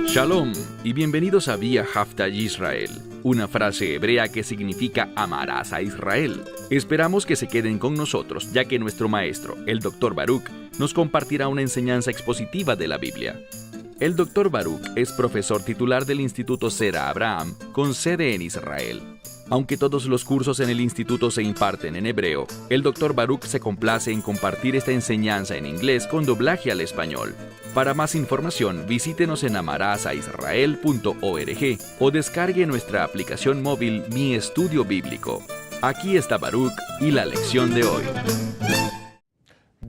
Shalom y bienvenidos a Vía Haftaj Israel, una frase hebrea que significa amarás a Israel. Esperamos que se queden con nosotros, ya que nuestro maestro, el Dr. Baruch, nos compartirá una enseñanza expositiva de la Biblia. El Dr. Baruch es profesor titular del Instituto Zera Abraham, con sede en Israel. Aunque todos los cursos en el instituto se imparten en hebreo, el Dr. Baruch se complace en compartir esta enseñanza en inglés con doblaje al español. Para más información, visítenos en amarasaisrael.org o descargue nuestra aplicación móvil Mi Estudio Bíblico. Aquí está Baruch y la lección de hoy.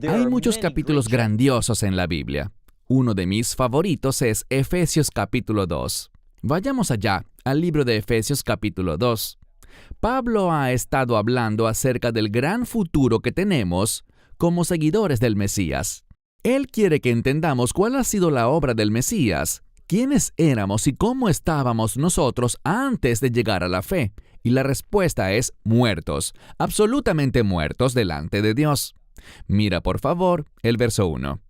Hay muchos capítulos grandiosos en la Biblia. Uno de mis favoritos es Efesios capítulo 2. Vayamos allá, al libro de Efesios capítulo 2. Pablo ha estado hablando acerca del gran futuro que tenemos como seguidores del Mesías. Él quiere que entendamos cuál ha sido la obra del Mesías, quiénes éramos y cómo estábamos nosotros antes de llegar a la fe. Y la respuesta es muertos, absolutamente muertos delante de Dios. Mira por favor el verso 1.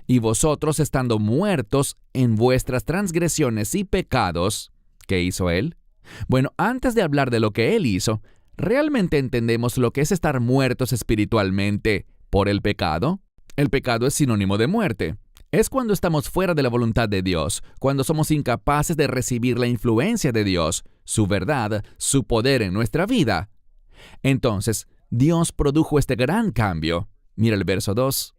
Y vosotros estando muertos en vuestras transgresiones y pecados, ¿qué hizo Él? Bueno, antes de hablar de lo que Él hizo, ¿realmente entendemos lo que es estar muertos espiritualmente por el pecado? El pecado es sinónimo de muerte. Es cuando estamos fuera de la voluntad de Dios, cuando somos incapaces de recibir la influencia de Dios, su verdad, su poder en nuestra vida. Entonces, Dios produjo este gran cambio. Mira el verso 2.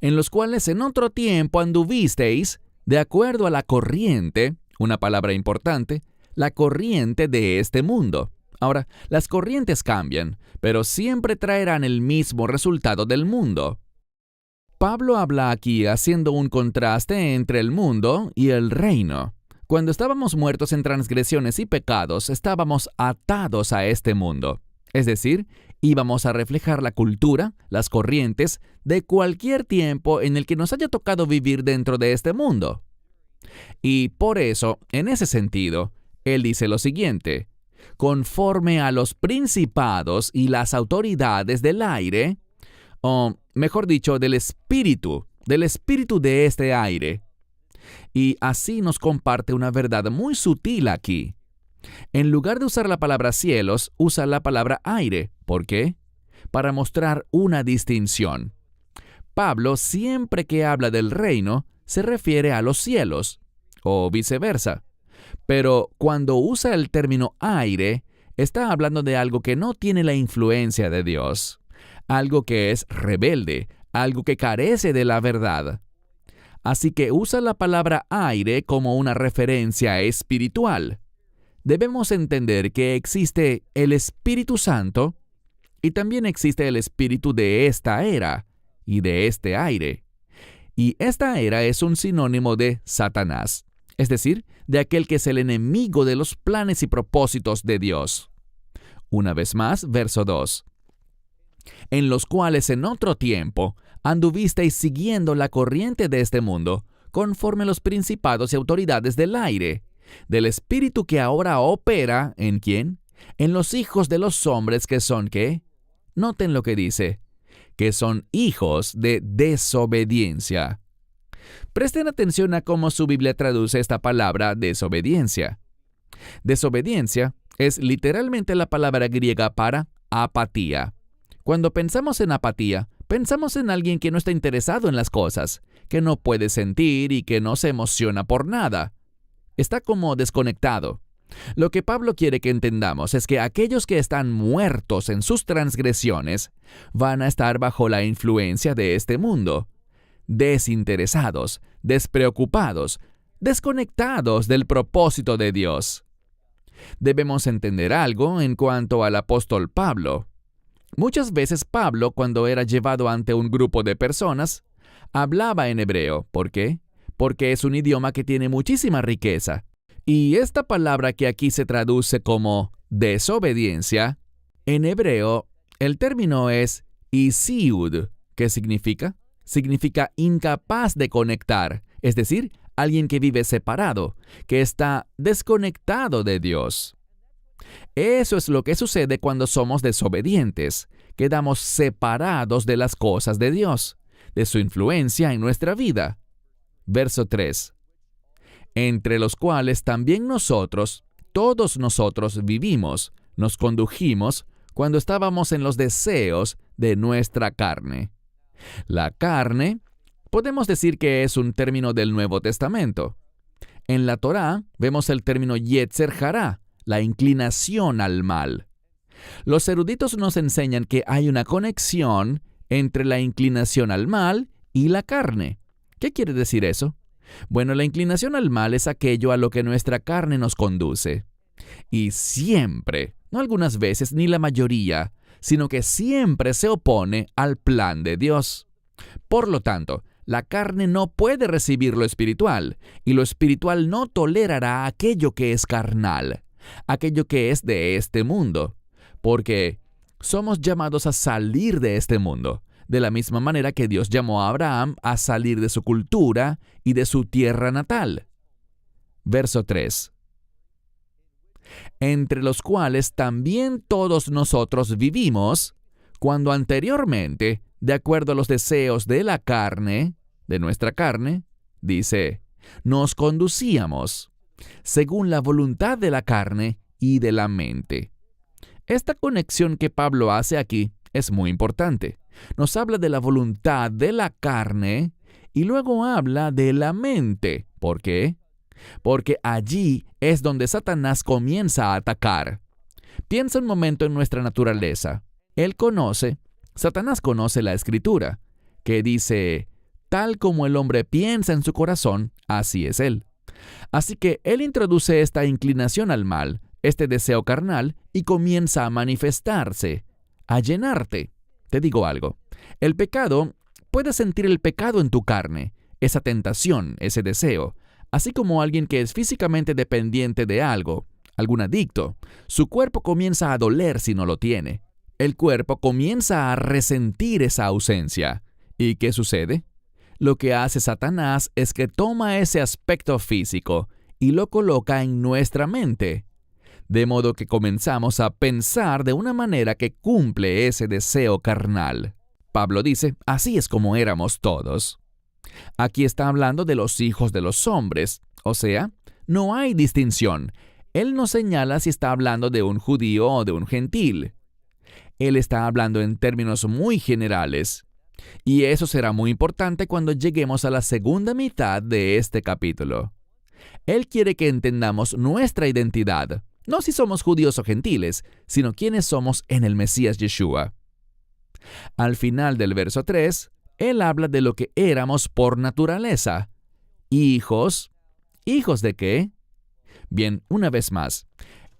En los cuales en otro tiempo anduvisteis, de acuerdo a la corriente, una palabra importante, la corriente de este mundo. Ahora, las corrientes cambian, pero siempre traerán el mismo resultado del mundo. Pablo habla aquí haciendo un contraste entre el mundo y el reino. Cuando estábamos muertos en transgresiones y pecados, estábamos atados a este mundo. Es decir, íbamos a reflejar la cultura, las corrientes, de cualquier tiempo en el que nos haya tocado vivir dentro de este mundo. Y por eso, en ese sentido, él dice lo siguiente: conforme a los principados y las autoridades del aire, o mejor dicho, del espíritu de este aire. Y así nos comparte una verdad muy sutil aquí. En lugar de usar la palabra cielos, usa la palabra aire. ¿Por qué? Para mostrar una distinción. Pablo, siempre que habla del reino, se refiere a los cielos, o viceversa. Pero cuando usa el término aire, está hablando de algo que no tiene la influencia de Dios, algo que es rebelde, algo que carece de la verdad. Así que usa la palabra aire como una referencia espiritual. Debemos entender que existe el Espíritu Santo y también existe el espíritu de esta era y de este aire. Y esta era es un sinónimo de Satanás, es decir, de aquel que es el enemigo de los planes y propósitos de Dios. Una vez más, verso 2. En los cuales en otro tiempo anduvisteis siguiendo la corriente de este mundo, conforme a los principados y autoridades del aire, del espíritu que ahora opera, ¿en quién? En los hijos de los hombres que son, ¿qué? Noten lo que dice, que son hijos de desobediencia. Presten atención a cómo su Biblia traduce esta palabra desobediencia. Desobediencia es literalmente la palabra griega para apatía. Cuando pensamos en apatía, pensamos en alguien que no está interesado en las cosas, que no puede sentir y que no se emociona por nada. Está como desconectado. Lo que Pablo quiere que entendamos es que aquellos que están muertos en sus transgresiones van a estar bajo la influencia de este mundo, desinteresados, despreocupados, desconectados del propósito de Dios. Debemos entender algo en cuanto al apóstol Pablo. Muchas veces Pablo, cuando era llevado ante un grupo de personas, hablaba en hebreo. ¿Por qué? Porque es un idioma que tiene muchísima riqueza. Y esta palabra que aquí se traduce como desobediencia, en hebreo, el término es isiud. ¿Qué significa? Significa incapaz de conectar, es decir, alguien que vive separado, que está desconectado de Dios. Eso es lo que sucede cuando somos desobedientes. Quedamos separados de las cosas de Dios. de su influencia en nuestra vida. Verso 3. Entre los cuales también nosotros, todos nosotros vivimos, nos condujimos cuando estábamos en los deseos de nuestra carne. La carne, podemos decir que es un término del Nuevo Testamento. En la Torá vemos el término Yetzer Hará, la inclinación al mal. Los eruditos nos enseñan que hay una conexión entre la inclinación al mal y la carne. ¿Qué quiere decir eso? Bueno, la inclinación al mal es aquello a lo que nuestra carne nos conduce. Y siempre, no algunas veces ni la mayoría, sino que siempre se opone al plan de Dios. Por lo tanto, la carne no puede recibir lo espiritual, y lo espiritual no tolerará aquello que es carnal, aquello que es de este mundo, porque somos llamados a salir de este mundo, de la misma manera que Dios llamó a Abraham a salir de su cultura y de su tierra natal. Verso 3. Entre los cuales también todos nosotros vivimos, cuando anteriormente, de acuerdo a los deseos de la carne, de nuestra carne, dice, nos conducíamos, según la voluntad de la carne y de la mente. Esta conexión que Pablo hace aquí es muy importante. Nos habla de la voluntad de la carne y luego habla de la mente. ¿Por qué? Porque allí es donde Satanás comienza a atacar. Piensa un momento en nuestra naturaleza. Satanás conoce la Escritura, que dice, tal como el hombre piensa en su corazón, así es él. Así que él introduce esta inclinación al mal, este deseo carnal, y comienza a manifestarse, a llenarte. Te digo algo, puedes sentir el pecado en tu carne, esa tentación, ese deseo, así como alguien que es físicamente dependiente de algo, algún adicto, su cuerpo comienza a doler si no lo tiene. El cuerpo comienza a resentir esa ausencia. ¿Y qué sucede? Lo que hace Satanás es que toma ese aspecto físico y lo coloca en nuestra mente, de modo que comenzamos a pensar de una manera que cumple ese deseo carnal. Pablo dice, así es como éramos todos. Aquí está hablando de los hijos de los hombres, o sea, no hay distinción. Él no señala si está hablando de un judío o de un gentil. Él está hablando en términos muy generales. Y eso será muy importante cuando lleguemos a la segunda mitad de este capítulo. Él quiere que entendamos nuestra identidad, no si somos judíos o gentiles, sino quiénes somos en el Mesías Yeshua. Al final del verso 3, él habla de lo que éramos por naturaleza. Hijos. ¿Hijos de qué? Bien, una vez más,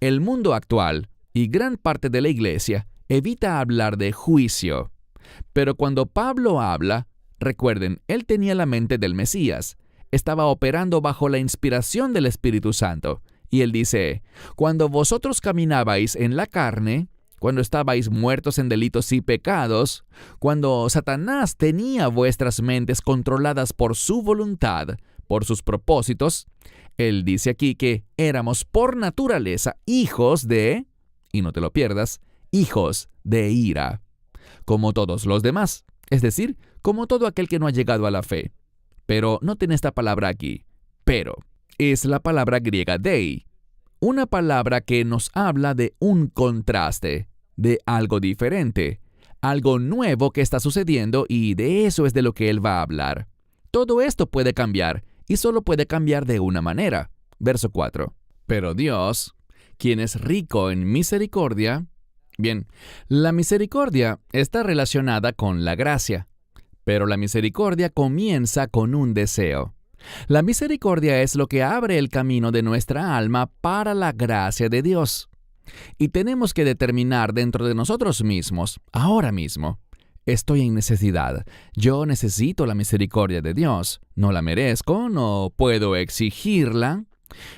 el mundo actual y gran parte de la iglesia evita hablar de juicio. Pero cuando Pablo habla, recuerden, él tenía la mente del Mesías, estaba operando bajo la inspiración del Espíritu Santo. Y él dice, cuando vosotros caminabais en la carne, cuando estabais muertos en delitos y pecados, cuando Satanás tenía vuestras mentes controladas por su voluntad, por sus propósitos, él dice aquí que éramos por naturaleza hijos de, y no te lo pierdas, hijos de ira, como todos los demás, es decir, como todo aquel que no ha llegado a la fe. Pero noten esta palabra aquí, pero, es la palabra griega dei, una palabra que nos habla de un contraste, de algo diferente, algo nuevo que está sucediendo y de eso es de lo que él va a hablar. Todo esto puede cambiar y solo puede cambiar de una manera. Verso 4. Pero Dios, quien es rico en misericordia. Bien, la misericordia está relacionada con la gracia, pero la misericordia comienza con un deseo. La misericordia es lo que abre el camino de nuestra alma para la gracia de Dios. Y tenemos que determinar dentro de nosotros mismos, ahora mismo, estoy en necesidad. Yo necesito la misericordia de Dios. No la merezco, no puedo exigirla,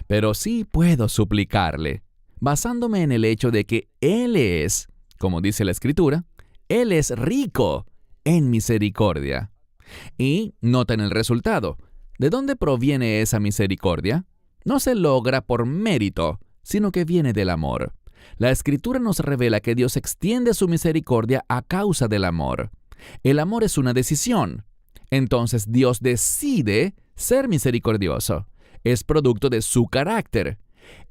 pero sí puedo suplicarle, basándome en el hecho de que Él es, como dice la Escritura, Él es rico en misericordia. Y noten el resultado. ¿De dónde proviene esa misericordia? No se logra por mérito, sino que viene del amor. La Escritura nos revela que Dios extiende su misericordia a causa del amor. El amor es una decisión. Entonces Dios decide ser misericordioso. Es producto de su carácter.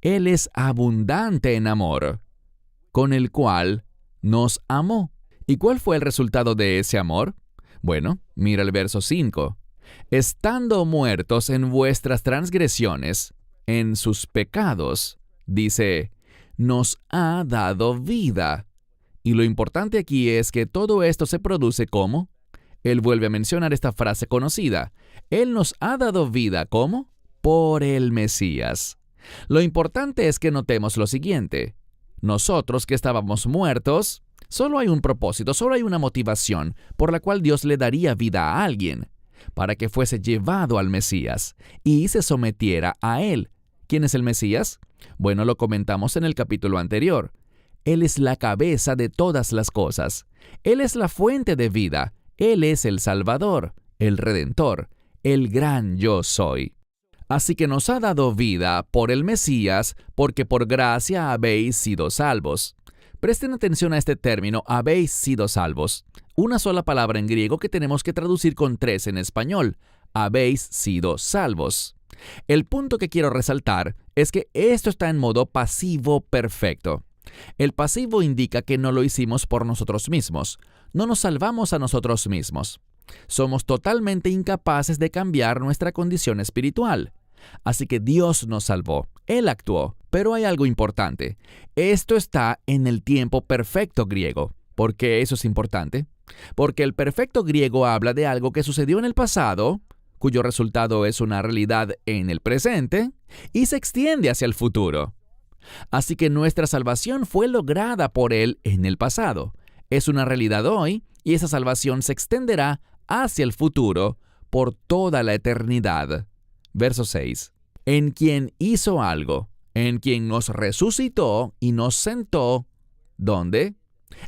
Él es abundante en amor, con el cual nos amó. ¿Y cuál fue el resultado de ese amor? Bueno, mira el verso 5. Estando muertos en vuestras transgresiones, en sus pecados, dice, nos ha dado vida. Y lo importante aquí es que todo esto se produce ¿cómo? Él vuelve a mencionar esta frase conocida. Él nos ha dado vida ¿cómo? Por el Mesías. Lo importante es que notemos lo siguiente. Nosotros que estábamos muertos, solo hay un propósito, solo hay una motivación por la cual Dios le daría vida a alguien, para que fuese llevado al Mesías y se sometiera a Él. ¿Quién es el Mesías? Bueno, lo comentamos en el capítulo anterior. Él es la cabeza de todas las cosas. Él es la fuente de vida. Él es el Salvador, el Redentor, el gran yo soy. Así que nos ha dado vida por el Mesías, porque por gracia habéis sido salvos. Presten atención a este término, habéis sido salvos. Una sola palabra en griego que tenemos que traducir con 3 en español. Habéis sido salvos. El punto que quiero resaltar es que esto está en modo pasivo perfecto. El pasivo indica que no lo hicimos por nosotros mismos. No nos salvamos a nosotros mismos. Somos totalmente incapaces de cambiar nuestra condición espiritual. Así que Dios nos salvó. Él actuó. Pero hay algo importante. Esto está en el tiempo perfecto griego. ¿Por qué eso es importante? Porque el perfecto griego habla de algo que sucedió en el pasado, cuyo resultado es una realidad en el presente, y se extiende hacia el futuro. Así que nuestra salvación fue lograda por Él en el pasado. Es una realidad hoy, y esa salvación se extenderá hacia el futuro por toda la eternidad. Verso 6. En quien hizo algo, en quien nos resucitó y nos sentó, ¿dónde?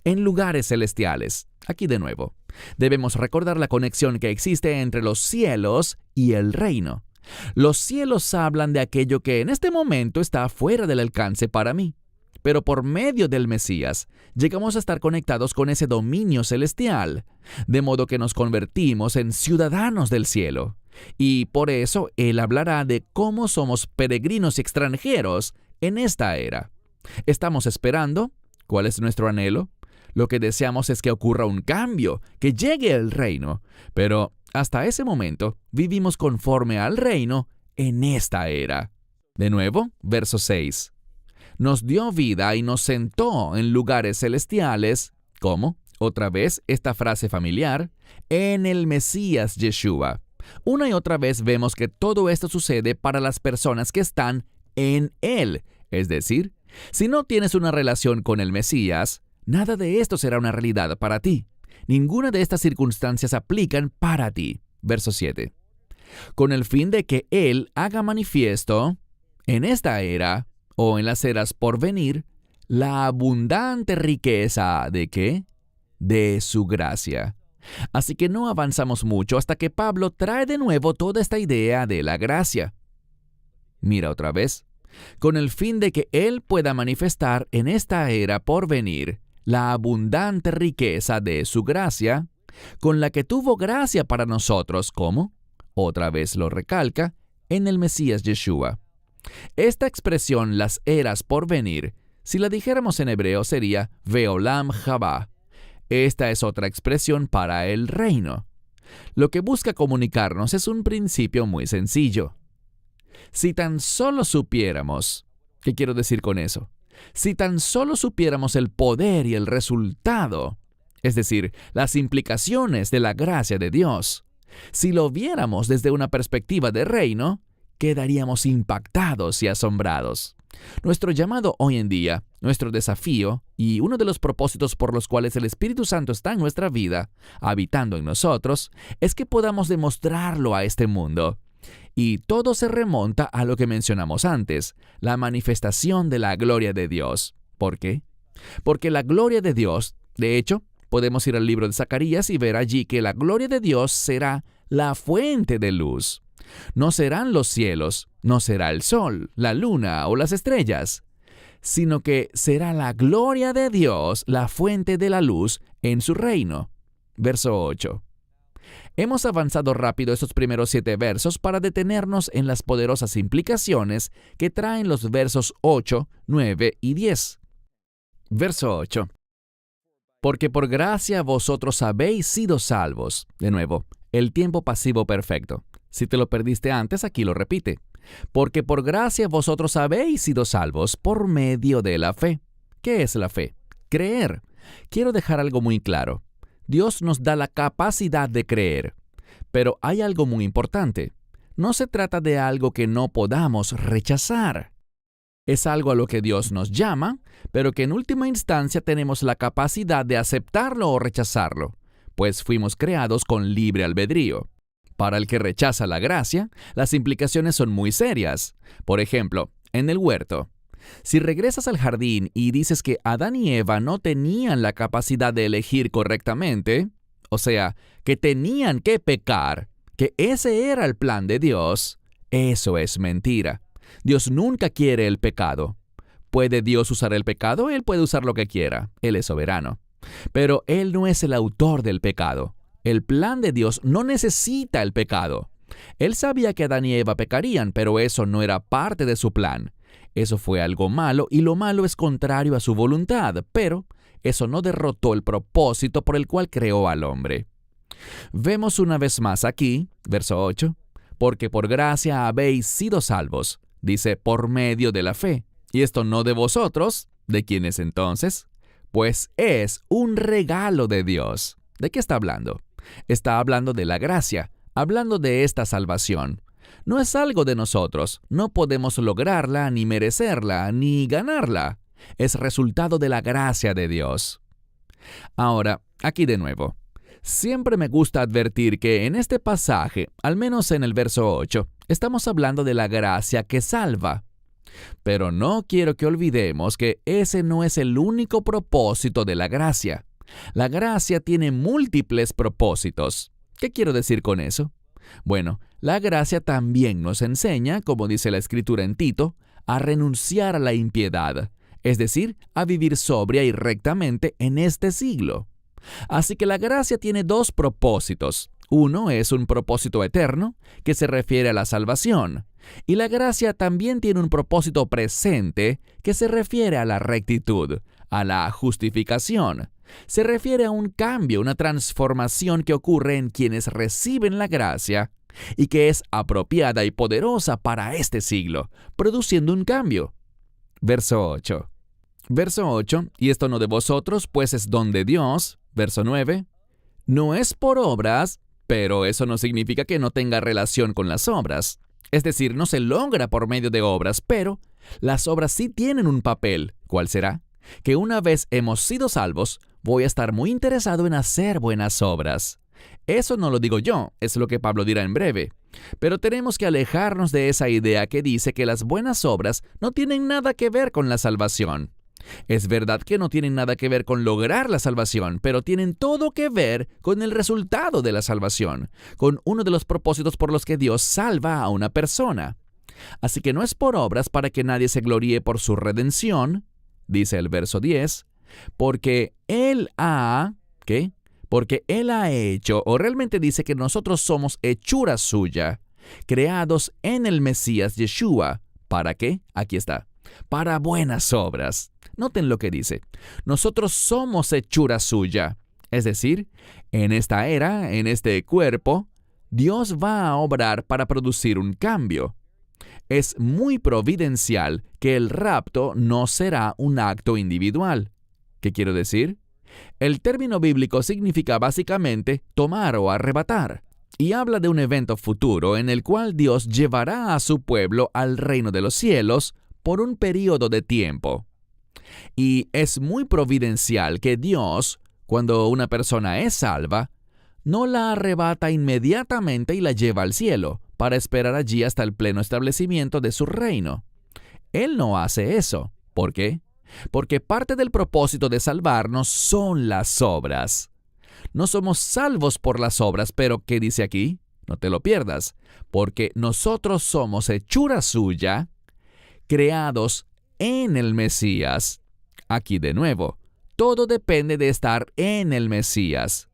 En lugares celestiales. Aquí de nuevo, debemos recordar la conexión que existe entre los cielos y el reino. Los cielos hablan de aquello que en este momento está fuera del alcance para mí. Pero por medio del Mesías, llegamos a estar conectados con ese dominio celestial, de modo que nos convertimos en ciudadanos del cielo. Y por eso Él hablará de cómo somos peregrinos y extranjeros en esta era. ¿Estamos esperando? ¿Cuál es nuestro anhelo? Lo que deseamos es que ocurra un cambio, que llegue el reino. Pero hasta ese momento vivimos conforme al reino en esta era. De nuevo, verso 6. Nos dio vida y nos sentó en lugares celestiales. ¿Cómo? Otra vez esta frase familiar. En el Mesías Yeshua. Una y otra vez vemos que todo esto sucede para las personas que están en Él. Es decir, si no tienes una relación con el Mesías, nada de esto será una realidad para ti. Ninguna de estas circunstancias aplican para ti. Verso 7. Con el fin de que Él haga manifiesto, en esta era, o en las eras por venir, la abundante riqueza ¿de qué? De su gracia. Así que no avanzamos mucho hasta que Pablo trae de nuevo toda esta idea de la gracia. Mira otra vez. Con el fin de que Él pueda manifestar en esta era por venir la abundante riqueza de su gracia, con la que tuvo gracia para nosotros, ¿cómo? Otra vez lo recalca, en el Mesías Yeshua. Esta expresión, las eras por venir, si la dijéramos en hebreo sería Veolam Jabá. Esta es otra expresión para el reino. Lo que busca comunicarnos es un principio muy sencillo. Si tan solo supiéramos, ¿qué quiero decir con eso? Si tan solo supiéramos el poder y el resultado, es decir, las implicaciones de la gracia de Dios, si lo viéramos desde una perspectiva de reino, quedaríamos impactados y asombrados. Nuestro llamado hoy en día, nuestro desafío y uno de los propósitos por los cuales el Espíritu Santo está en nuestra vida, habitando en nosotros, es que podamos demostrarlo a este mundo. Y todo se remonta a lo que mencionamos antes, la manifestación de la gloria de Dios. ¿Por qué? Porque la gloria de Dios, de hecho, podemos ir al libro de Zacarías y ver allí que la gloria de Dios será la fuente de luz. No serán los cielos, no será el sol, la luna o las estrellas, sino que será la gloria de Dios la fuente de la luz en su reino. Verso 8. Hemos avanzado rápido estos primeros 7 versos para detenernos en las poderosas implicaciones que traen los versos 8, 9 y 10. Verso 8. Porque por gracia vosotros habéis sido salvos. De nuevo, el tiempo pasivo perfecto. Si te lo perdiste antes, aquí lo repite. Porque por gracia vosotros habéis sido salvos por medio de la fe. ¿Qué es la fe? Creer. Quiero dejar algo muy claro. Dios nos da la capacidad de creer. Pero hay algo muy importante. No se trata de algo que no podamos rechazar. Es algo a lo que Dios nos llama, pero que en última instancia tenemos la capacidad de aceptarlo o rechazarlo, pues fuimos creados con libre albedrío. Para el que rechaza la gracia, las implicaciones son muy serias. Por ejemplo, en el huerto. Si regresas al jardín y dices que Adán y Eva no tenían la capacidad de elegir correctamente, o sea, que tenían que pecar, que ese era el plan de Dios, eso es mentira. Dios nunca quiere el pecado. ¿Puede Dios usar el pecado? Él puede usar lo que quiera. Él es soberano. Pero Él no es el autor del pecado. El plan de Dios no necesita el pecado. Él sabía que Adán y Eva pecarían, pero eso no era parte de su plan. Eso fue algo malo y lo malo es contrario a su voluntad, pero eso no derrotó el propósito por el cual creó al hombre. Vemos una vez más aquí, verso 8, porque por gracia habéis sido salvos, dice por medio de la fe. Y esto no de vosotros, ¿de quiénes entonces? Pues es un regalo de Dios. ¿De qué está hablando? Está hablando de la gracia, hablando de esta salvación. No es algo de nosotros, no podemos lograrla, ni merecerla, ni ganarla. Es resultado de la gracia de Dios. Ahora, aquí de nuevo. Siempre me gusta advertir que en este pasaje, al menos en el verso 8, estamos hablando de la gracia que salva. Pero no quiero que olvidemos que ese no es el único propósito de la gracia. La gracia tiene múltiples propósitos. ¿Qué quiero decir con eso? Bueno, la gracia también nos enseña, como dice la Escritura en Tito, a renunciar a la impiedad, es decir, a vivir sobria y rectamente en este siglo. Así que la gracia tiene 2 propósitos. Uno es un propósito eterno, que se refiere a la salvación, y la gracia también tiene un propósito presente, que se refiere a la rectitud, a la justificación. Se refiere a un cambio, una transformación que ocurre en quienes reciben la gracia y que es apropiada y poderosa para este siglo, produciendo un cambio. Verso 8. Verso 8, y esto no de vosotros, pues es don de Dios. Verso 9. No es por obras, pero eso no significa que no tenga relación con las obras. Es decir, no se logra por medio de obras, pero las obras sí tienen un papel. ¿Cuál será? Que una vez hemos sido salvos, voy a estar muy interesado en hacer buenas obras. Eso no lo digo yo, es lo que Pablo dirá en breve. Pero tenemos que alejarnos de esa idea que dice que las buenas obras no tienen nada que ver con la salvación. Es verdad que no tienen nada que ver con lograr la salvación, pero tienen todo que ver con el resultado de la salvación, con uno de los propósitos por los que Dios salva a una persona. Así que no es por obras para que nadie se gloríe por su redención, dice el verso 10, porque Él ha, ¿qué? Porque Él ha hecho, o realmente dice que nosotros somos hechura suya, creados en el Mesías Yeshua. ¿Para qué? Aquí está. Para buenas obras. Noten lo que dice. Nosotros somos hechura suya. Es decir, en esta era, en este cuerpo, Dios va a obrar para producir un cambio. Es muy providencial que el rapto no será un acto individual. ¿Qué quiero decir? El término bíblico significa básicamente tomar o arrebatar, y habla de un evento futuro en el cual Dios llevará a su pueblo al reino de los cielos por un período de tiempo. Y es muy providencial que Dios, cuando una persona es salva, no la arrebata inmediatamente y la lleva al cielo, para esperar allí hasta el pleno establecimiento de su reino. Él no hace eso. ¿Por qué? Porque parte del propósito de salvarnos son las obras. No somos salvos por las obras, pero ¿qué dice aquí? No te lo pierdas, porque nosotros somos hechura suya, creados en el Mesías. Aquí de nuevo, todo depende de estar en el Mesías.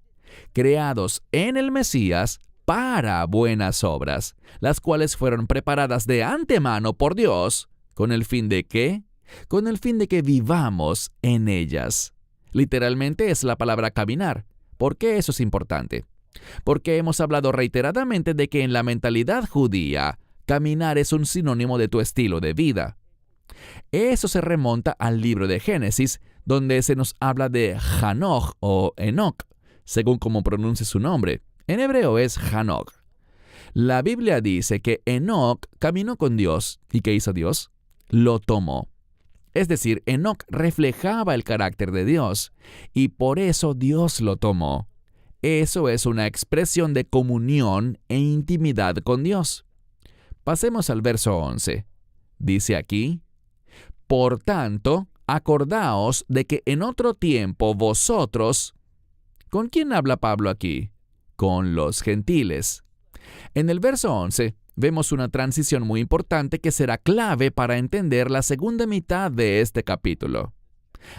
creados en el Mesías para buenas obras, las cuales fueron preparadas de antemano por Dios, ¿con el fin de qué? Con el fin de que vivamos en ellas. Literalmente es la palabra caminar. ¿Por qué eso es importante? Porque hemos hablado reiteradamente de que en la mentalidad judía, caminar es un sinónimo de tu estilo de vida. Eso se remonta al libro de Génesis, donde se nos habla de Hanoch o Enoch, según como pronuncie su nombre. En hebreo es Hanoch. La Biblia dice que Enoch caminó con Dios. ¿Y qué hizo Dios? Lo tomó. Es decir, Enoch reflejaba el carácter de Dios, y por eso Dios lo tomó. Eso es una expresión de comunión e intimidad con Dios. Pasemos al verso 11. Dice aquí: por tanto, acordaos de que en otro tiempo vosotros... ¿Con quién habla Pablo aquí? Con los gentiles. En el verso 11 vemos una transición muy importante que será clave para entender la segunda mitad de este capítulo.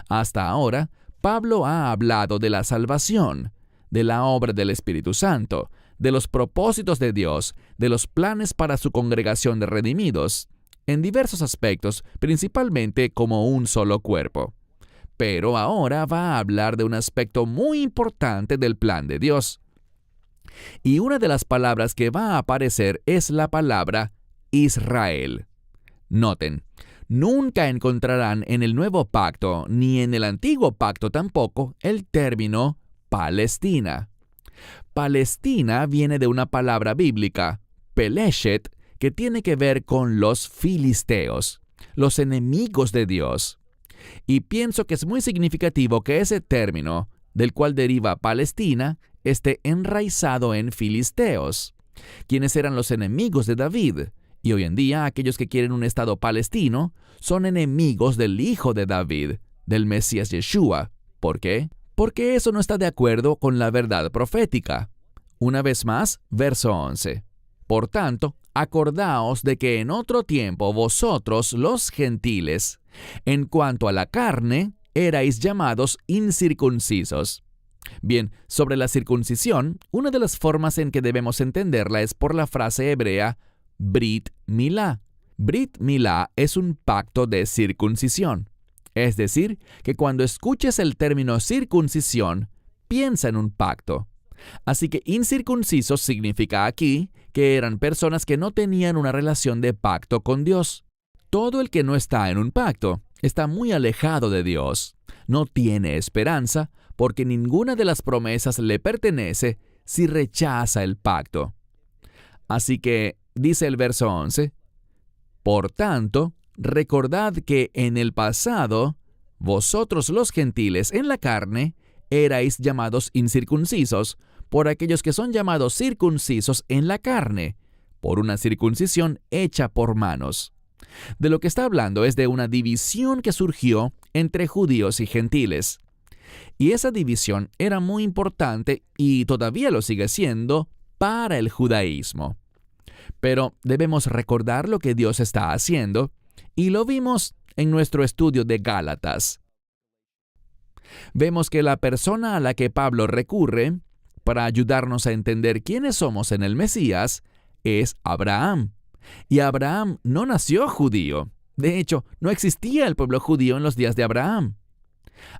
Hasta ahora, Pablo ha hablado de la salvación, de la obra del Espíritu Santo, de los propósitos de Dios, de los planes para su congregación de redimidos, en diversos aspectos, principalmente como un solo cuerpo. Pero ahora va a hablar de un aspecto muy importante del plan de Dios. Y una de las palabras que va a aparecer es la palabra Israel. Noten, nunca encontrarán en el Nuevo Pacto, ni en el Antiguo Pacto tampoco, el término Palestina. Palestina viene de una palabra bíblica, Peleshet, que tiene que ver con los filisteos, los enemigos de Dios. Y pienso que es muy significativo que ese término, del cual deriva Palestina, esté enraizado en filisteos, quienes eran los enemigos de David, y hoy en día aquellos que quieren un estado palestino son enemigos del hijo de David, del Mesías Yeshua. ¿Por qué? Porque eso no está de acuerdo con la verdad profética. Una vez más, verso 11. Por tanto, acordaos de que en otro tiempo vosotros, los gentiles, en cuanto a la carne, erais llamados incircuncisos. Bien, sobre la circuncisión, una de las formas en que debemos entenderla es por la frase hebrea Brit Milá. Brit Milá es un pacto de circuncisión. Es decir, que cuando escuches el término circuncisión, piensa en un pacto. Así que incircuncisos significa aquí que eran personas que no tenían una relación de pacto con Dios. Todo el que no está en un pacto está muy alejado de Dios. No tiene esperanza porque ninguna de las promesas le pertenece si rechaza el pacto. Así que, dice el verso 11, por tanto, recordad que en el pasado, vosotros los gentiles en la carne, erais llamados incircuncisos por aquellos que son llamados circuncisos en la carne, por una circuncisión hecha por manos. De lo que está hablando es de una división que surgió entre judíos y gentiles. Y esa división era muy importante y todavía lo sigue siendo para el judaísmo. Pero debemos recordar lo que Dios está haciendo, y lo vimos en nuestro estudio de Gálatas. Vemos que la persona a la que Pablo recurre para ayudarnos a entender quiénes somos en el Mesías es Abraham. Y Abraham no nació judío. De hecho, no existía el pueblo judío en los días de Abraham.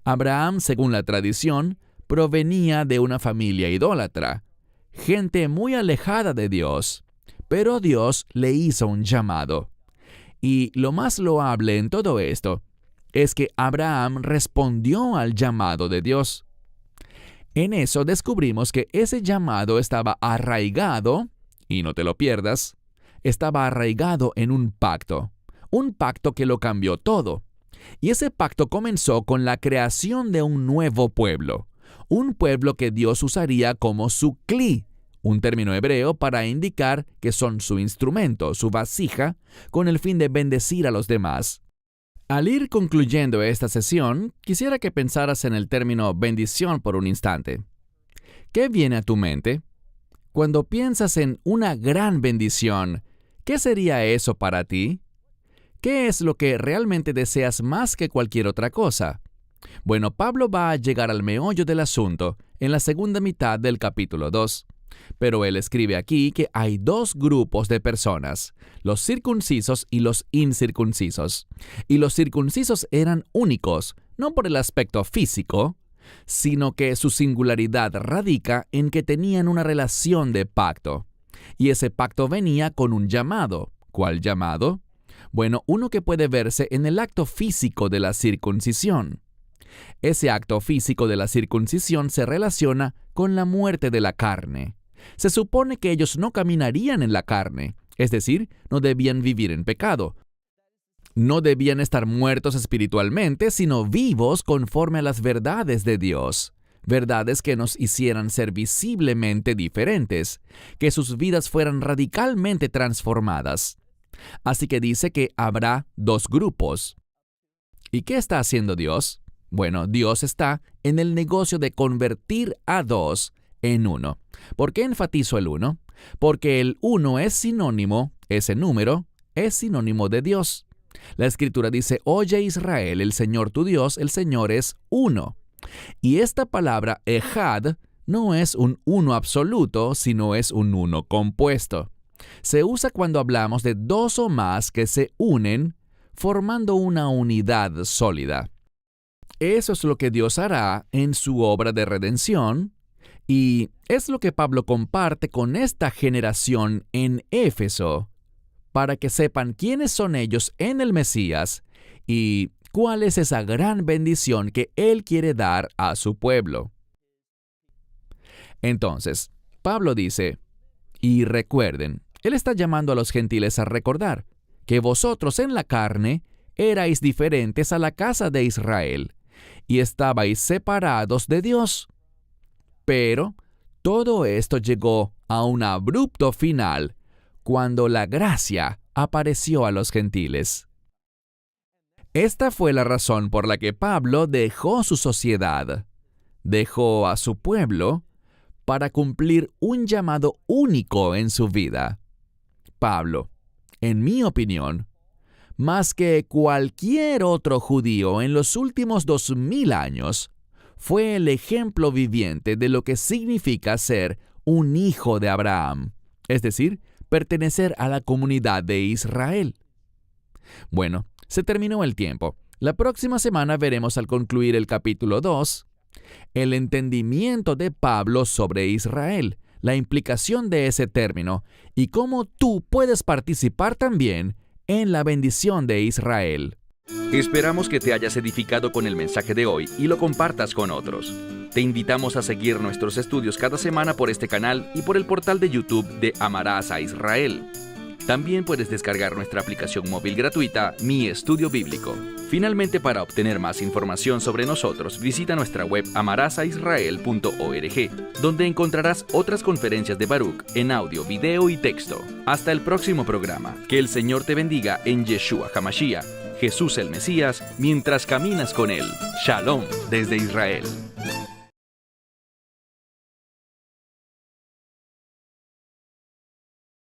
Abraham, según la tradición, provenía de una familia idólatra, gente muy alejada de Dios. Pero Dios le hizo un llamado. Y lo más loable en todo esto es que Abraham respondió al llamado de Dios. En eso descubrimos que ese llamado estaba arraigado, y no te lo pierdas, estaba arraigado en un pacto que lo cambió todo. Y ese pacto comenzó con la creación de un nuevo pueblo, un pueblo que Dios usaría como su cli, un término hebreo para indicar que son su instrumento, su vasija, con el fin de bendecir a los demás. Al ir concluyendo esta sesión, quisiera que pensaras en el término bendición por un instante. ¿Qué viene a tu mente? Cuando piensas en una gran bendición, ¿qué sería eso para ti? ¿Qué es lo que realmente deseas más que cualquier otra cosa? Bueno, Pablo va a llegar al meollo del asunto en la segunda mitad del capítulo 2. Pero él escribe aquí que hay dos grupos de personas, los circuncisos y los incircuncisos. Y los circuncisos eran únicos, no por el aspecto físico, sino que su singularidad radica en que tenían una relación de pacto. Y ese pacto venía con un llamado. ¿Cuál llamado? Bueno, uno que puede verse en el acto físico de la circuncisión. Ese acto físico de la circuncisión se relaciona con la muerte de la carne. Se supone que ellos no caminarían en la carne, es decir, no debían vivir en pecado. No debían estar muertos espiritualmente, sino vivos conforme a las verdades de Dios. Verdades que nos hicieran ser visiblemente diferentes, que sus vidas fueran radicalmente transformadas. Así que dice que habrá dos grupos. ¿Y qué está haciendo Dios? Bueno, Dios está en el negocio de convertir a dos en uno. ¿Por qué enfatizo el uno? Porque el uno es sinónimo, ese número, es sinónimo de Dios. La Escritura dice, oye Israel, el Señor tu Dios, el Señor es uno. Y esta palabra ejad no es un uno absoluto, sino es un uno compuesto. Se usa cuando hablamos de dos o más que se unen, formando una unidad sólida. Eso es lo que Dios hará en su obra de redención, y es lo que Pablo comparte con esta generación en Éfeso, para que sepan quiénes son ellos en el Mesías y cuál es esa gran bendición que Él quiere dar a su pueblo. Entonces, Pablo dice, y recuerden, Él está llamando a los gentiles a recordar que vosotros en la carne erais diferentes a la casa de Israel y estabais separados de Dios. Pero todo esto llegó a un abrupto final cuando la gracia apareció a los gentiles. Esta fue la razón por la que Pablo dejó su sociedad, dejó a su pueblo, para cumplir un llamado único en su vida. Pablo, en mi opinión, más que cualquier otro judío en los últimos 2000 años, fue el ejemplo viviente de lo que significa ser un hijo de Abraham, es decir, pertenecer a la comunidad de Israel. Bueno, se terminó el tiempo. La próxima semana veremos al concluir el capítulo 2, el entendimiento de Pablo sobre Israel, la implicación de ese término y cómo tú puedes participar también en la bendición de Israel. Esperamos que te hayas edificado con el mensaje de hoy y lo compartas con otros. Te invitamos a seguir nuestros estudios cada semana por este canal y por el portal de YouTube de Amarás a Israel. También puedes descargar nuestra aplicación móvil gratuita, Mi Estudio Bíblico. Finalmente, para obtener más información sobre nosotros, visita nuestra web amarasaisrael.org, donde encontrarás otras conferencias de Baruch en audio, video y texto. Hasta el próximo programa. Que el Señor te bendiga en Yeshua HaMashiach, Jesús el Mesías, mientras caminas con Él. Shalom desde Israel.